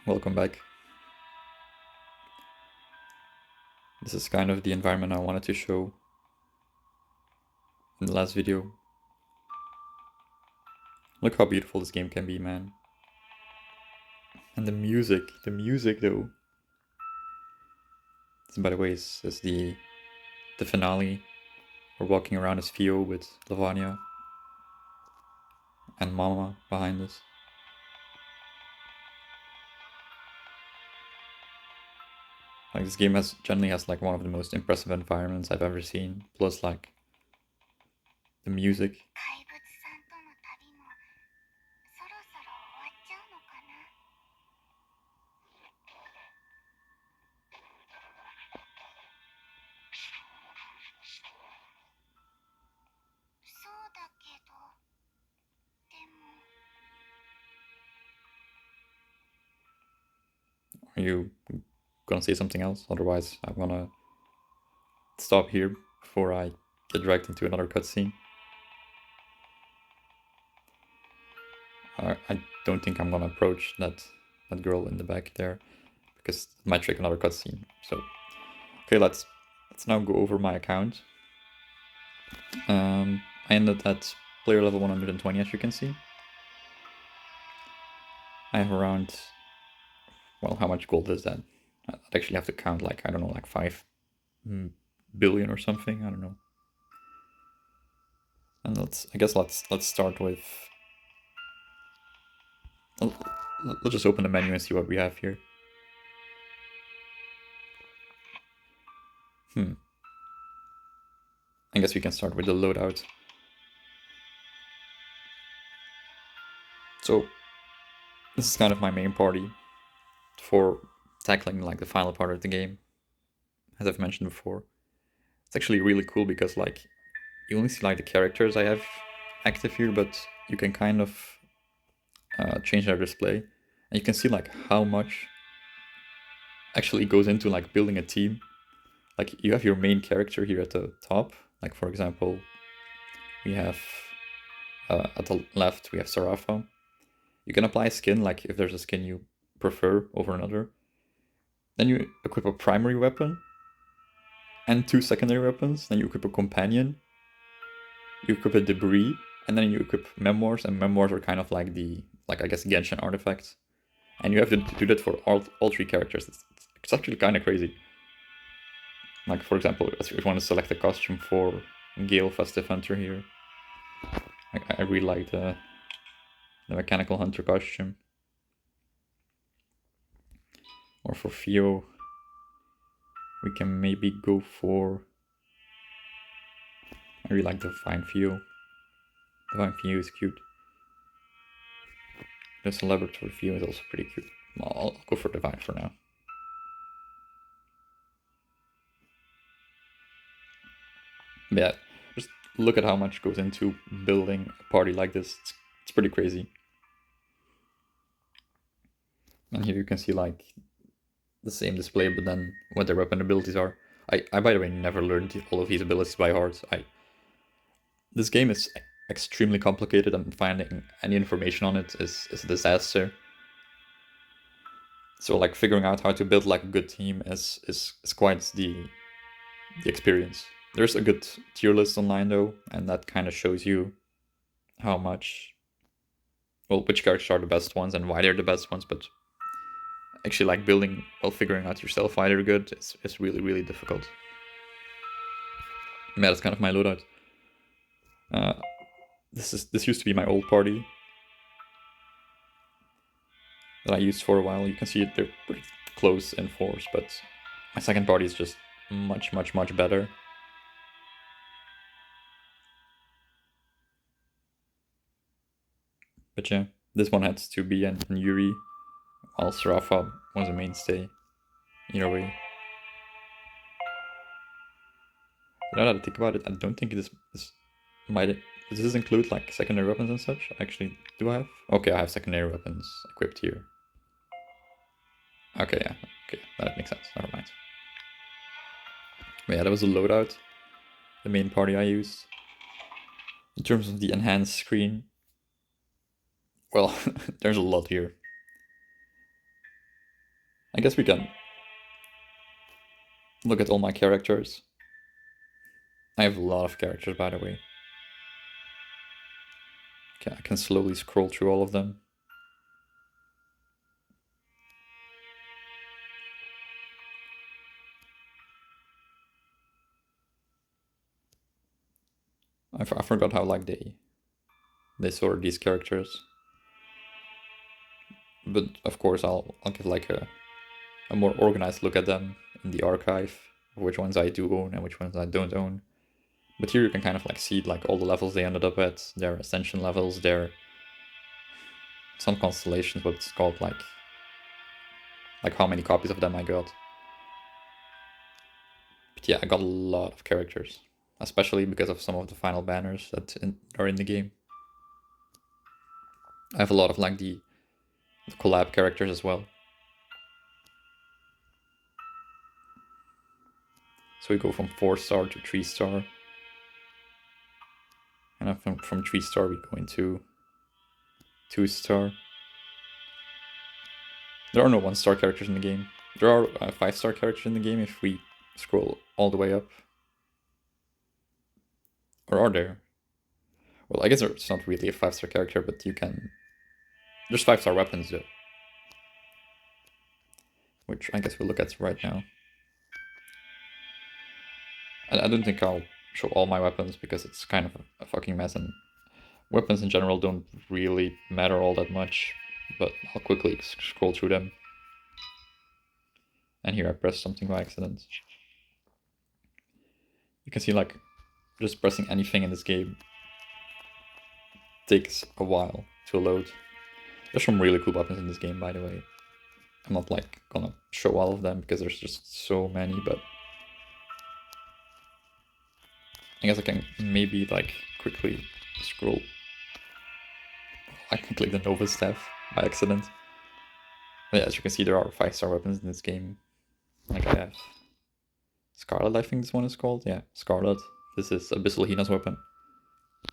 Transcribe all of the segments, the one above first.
Welcome back. This is kind of the environment I wanted to show in the last video. Look how beautiful this game can be, man. And the music though. This, by the way, is the finale. We're walking around as Theo with Lavanya and Mama behind us. Like, this game generally has like one of the most impressive environments I've ever seen. Plus, like, the music. Are you gonna say something else? Otherwise, I'm gonna stop here before I get dragged into another cutscene. I don't think I'm gonna approach that girl in the back there because it might trick another cutscene. So, okay, let's now go over my account. I ended at player level 120, as you can see. I have around, well, how much gold is that? I'd actually have to count, like, I don't know, like 5 billion or something. I don't know. And let's start with. Let's just open the menu and see what we have here. I guess we can start with the loadout. So, this is kind of my main party for tackling like the final part of the game, as I've mentioned before. It's actually really cool because like you only see like the characters I have active here, but you can kind of change their display, and you can see like how much actually goes into like building a team. Like, you have your main character here at the top. Like, for example, we have at the left we have Sarafa. You can apply a skin, like if there's a skin you prefer over another. Then you equip a primary weapon and 2 secondary weapons. Then you equip a companion. You equip a debris, and then you equip memoirs. And memoirs are kind of like the, like, I guess, Genshin artifacts. And you have to do that for all 3 characters. It's actually kind of crazy. Like, for example, if you want to select a costume for Gale Festive Hunter here, I really like the Mechanical Hunter costume. Or for Theo, we can maybe go for. I really like the Divine Theo. Divine Theo is cute. The Celebratory Theo is also pretty cute. Well, I'll go for Divine for now. But yeah, just look at how much goes into building a party like this. It's pretty crazy. And here you can see like the same display, but then what their weapon abilities are. I by the way never learned all of these abilities by heart. This game is extremely complicated, and finding any information on it is a disaster. So like figuring out how to build like a good team is quite the experience. There's a good tier list online though, and that kind of shows you how much, well, which characters are the best ones and why they're the best ones. But actually, like building, well, figuring out yourself why they're good is really, really difficult. Yeah, that's kind of my loadout. This used to be my old party that I used for a while. You can see they're pretty close in force, but my second party is just much, much, much better. But yeah, this one had to be an Yuri, while Sarafa was a mainstay. Either way. Now that I think about it, I don't think this might. Does this include like secondary weapons and such? Actually, do I have? Okay, I have secondary weapons equipped here. Okay, yeah. Okay, that makes sense. Never mind. But yeah, that was a loadout. The main party I used. In terms of the enhanced screen, well, there's a lot here. I guess we can look at all my characters. I have a lot of characters, by the way. Okay, I can slowly scroll through all of them. I forgot how like they sort these characters. But of course, I'll give like a more organized look at them in the archive of which ones I do own and which ones I don't own. But here you can kind of like see like all the levels they ended up at, their ascension levels, their some constellations, what it's called, like how many copies of them I got. But yeah, I got a lot of characters, especially because of some of the final banners that are in the game. I have a lot of like the collab characters as well. So we go from 4-star to 3-star. And from 3-star we go into 2-star. There are no 1-star characters in the game. There are 5-star characters in the game if we scroll all the way up. Or are there? Well, I guess it's not really a 5-star character, but you can... There's 5-star weapons though. Which I guess we'll look at right now. I don't think I'll show all my weapons because it's kind of a fucking mess, and weapons in general don't really matter all that much, but I'll quickly scroll through them. And here I pressed something by accident. You can see like just pressing anything in this game takes a while to load. There's some really cool weapons in this game, by the way. I'm not like gonna show all of them because there's just so many, but I guess I can maybe like quickly scroll. I can click the Nova staff by accident. But yeah, as you can see, there are 5-star weapons in this game. Like I have Scarlet, I think this one is called. Yeah, Scarlet. This is Abyssal Hina's weapon.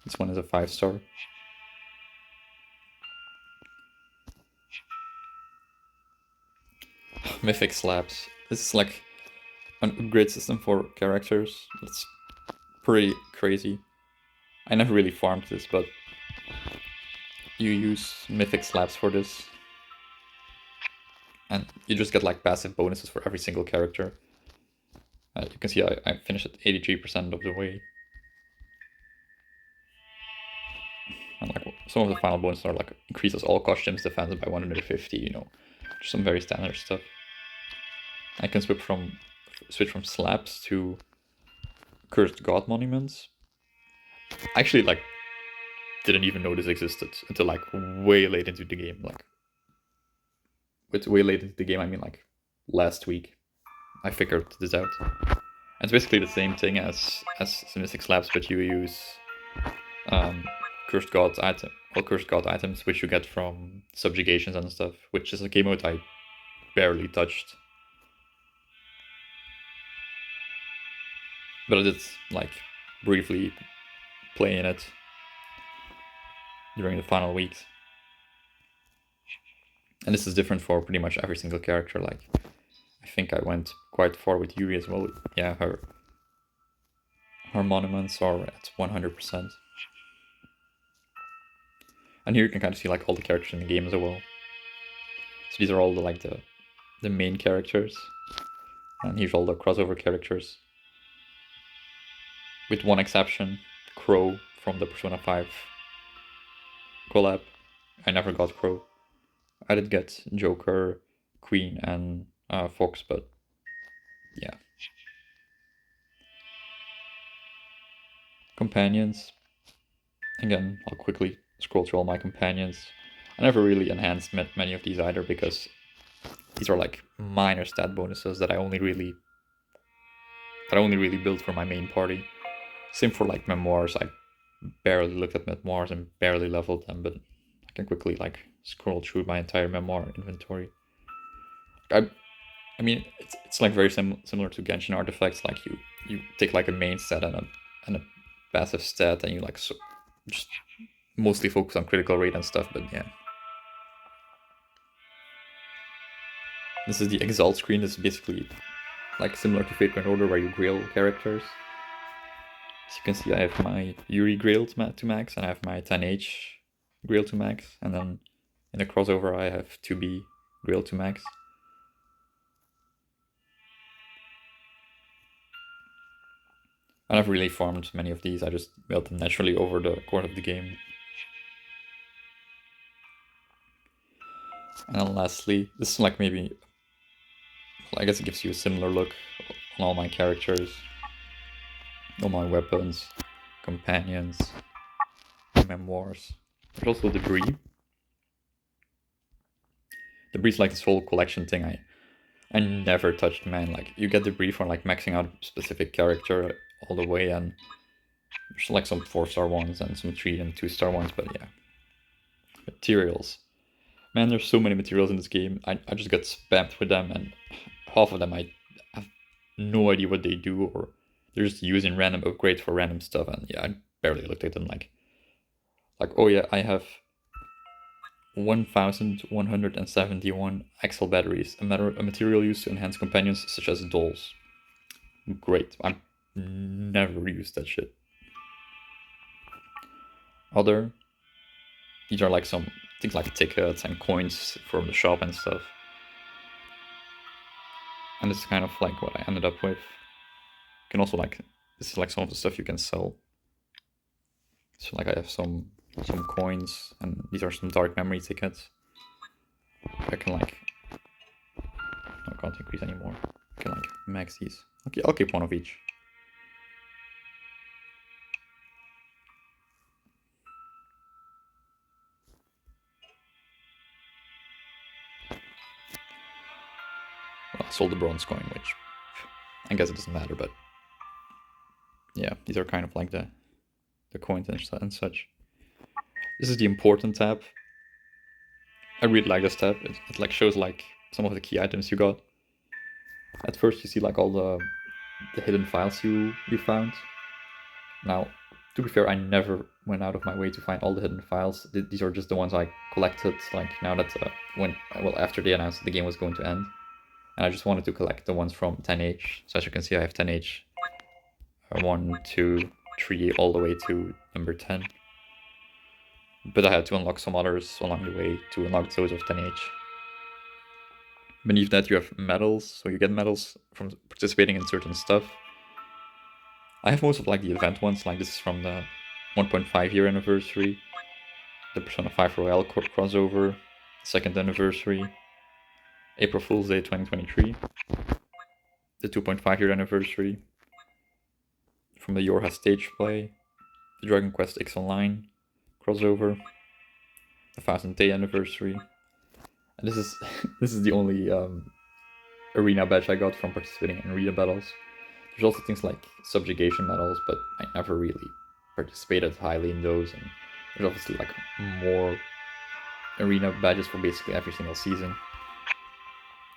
This one is a 5-star. Mythic Slabs. This is like an upgrade system for characters. It's pretty crazy. I never really farmed this, but you use Mythic Slabs for this. And you just get like passive bonuses for every single character. You can see I finished at 83% of the way. And like some of the final bonuses are like increases all costumes defense by 150, you know. Just some very standard stuff. I can switch from slabs to cursed god monuments. I actually like didn't even know this existed until like way late into the game. Like with way late into the game I mean like last week I figured this out. And it's basically the same thing as Mystic Slabs, but you use cursed god items which you get from subjugations and stuff, which is a game mode I barely touched. But I did like briefly play in it during the final weeks. And this is different for pretty much every single character. Like I think I went quite far with Yuri as well. Yeah, her monuments are at 100%. And here you can kind of see like all the characters in the game as well. So these are all the main characters. And here's all the crossover characters. With one exception, Crow from the Persona 5 collab. I never got Crow. I did get Joker, Queen, and Fox, but yeah. Companions. Again, I'll quickly scroll through all my companions. I never really enhanced many of these either because these are like minor stat bonuses that I only really built for my main party. Same for like memoirs. I barely looked at memoirs and barely leveled them, but I can quickly like scroll through my entire memoir inventory. I mean, it's like very similar to Genshin artifacts. Like you take like a main stat and a passive stat, and you like just mostly focus on critical rate and stuff. But yeah, This is the Exalt screen. This is basically like similar to Fate Grand Order where you grill characters. As you can see, I have my Yuri grilled to max, and I have my 10H grilled to max, and then in the crossover I have 2B grilled to max. I never really farmed many of these, I just built them naturally over the course of the game. And then lastly, this is like maybe, well, I guess it gives you a similar look on all my characters, all my weapons, companions, memoirs. There's also debris. Debris is like this whole collection thing I never touched, man. Like, you get debris for like maxing out a specific character all the way, and there's like some 4-star ones and some 3 and 2-star ones, but yeah. Materials. Man, there's so many materials in this game. I just got spammed with them, and half of them I have no idea what they do, or they're just using random upgrades for random stuff, and yeah, I barely looked at them. Like oh yeah, I have 1,171 Axle batteries, a material used to enhance companions such as dolls. Great, I've never used that shit. These are like some things like tickets and coins from the shop and stuff. And this is kind of like what I ended up with. You can also like, this is like some of the stuff you can sell. So like I have some coins, and these are some dark memory tickets. I can like, I can't increase anymore. I can like max these. Okay, I'll keep one of each. Well, I sold the bronze coin, which I guess it doesn't matter, but yeah, these are kind of like the coins and such. This is the important tab. I really like this tab. It like shows like some of the key items you got. At first you see like all the hidden files you found. Now, to be fair, I never went out of my way to find all the hidden files. These are just the ones I collected, like now that after they announced that the game was going to end. And I just wanted to collect the ones from 10H. So as you can see, I have 10H 1, 2, 3, all the way to number 10. But I had to unlock some others along the way to unlock those of 10H. Beneath that you have medals, so you get medals from participating in certain stuff. I have most of like the event ones, like this is from the 1.5 year anniversary, the Persona 5 Royale crossover, 2nd anniversary, April Fool's Day 2023, the 2.5 year anniversary, from the Yorha stage play, the Dragon Quest X Online crossover, the 1000th Day anniversary, and this is the only arena badge I got from participating in arena battles. There's also things like subjugation medals, but I never really participated highly in those, and there's obviously like more arena badges for basically every single season.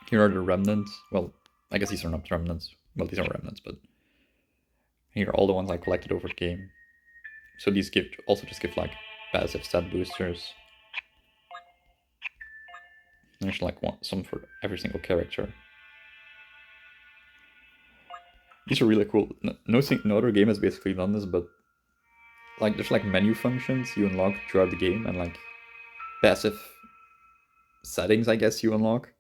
Here are the remnants. Well, I guess these are not remnants. Well, these are remnants, but here are all the ones I collected over the game. So these also just give like passive stat boosters. There's like some for every single character. These are really cool. No other game has basically done this, but like there's like menu functions you unlock throughout the game, and like passive settings, I guess, you unlock.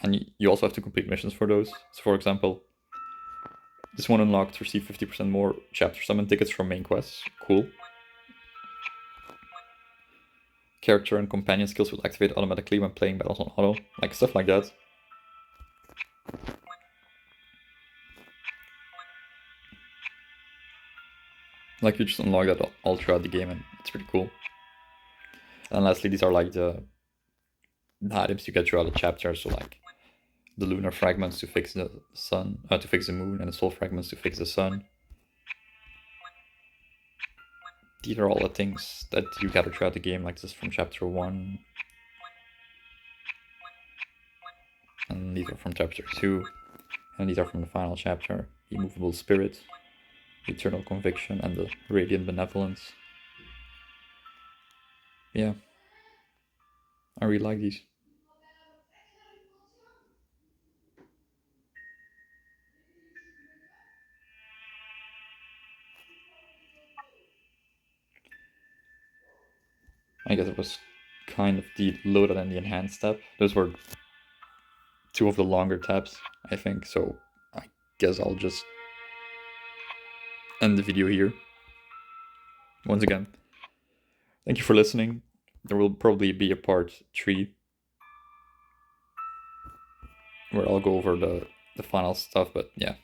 And you also have to complete missions for those. So for example, this one unlocked receive 50% more chapter summon tickets from main quests. Cool. Character and companion skills will activate automatically when playing battles on auto. Like stuff like that. Like you just unlock that all throughout the game, and it's pretty cool. And lastly, these are like the items you get throughout the chapter. So like the lunar fragments to fix the sun, to fix the moon, and the soul fragments to fix the sun. These are all the things that you gather throughout the game, like this from chapter 1. And these are from chapter 2. And these are from the final chapter, the immovable spirit, the eternal conviction, and the radiant benevolence. Yeah. I really like these. I guess it was kind of the loadout and the enhanced tab. Those were two of the longer tabs, I think, so I guess I'll just end the video here. Once again, thank you for listening. There will probably be a part 3 where I'll go over the final stuff, but yeah.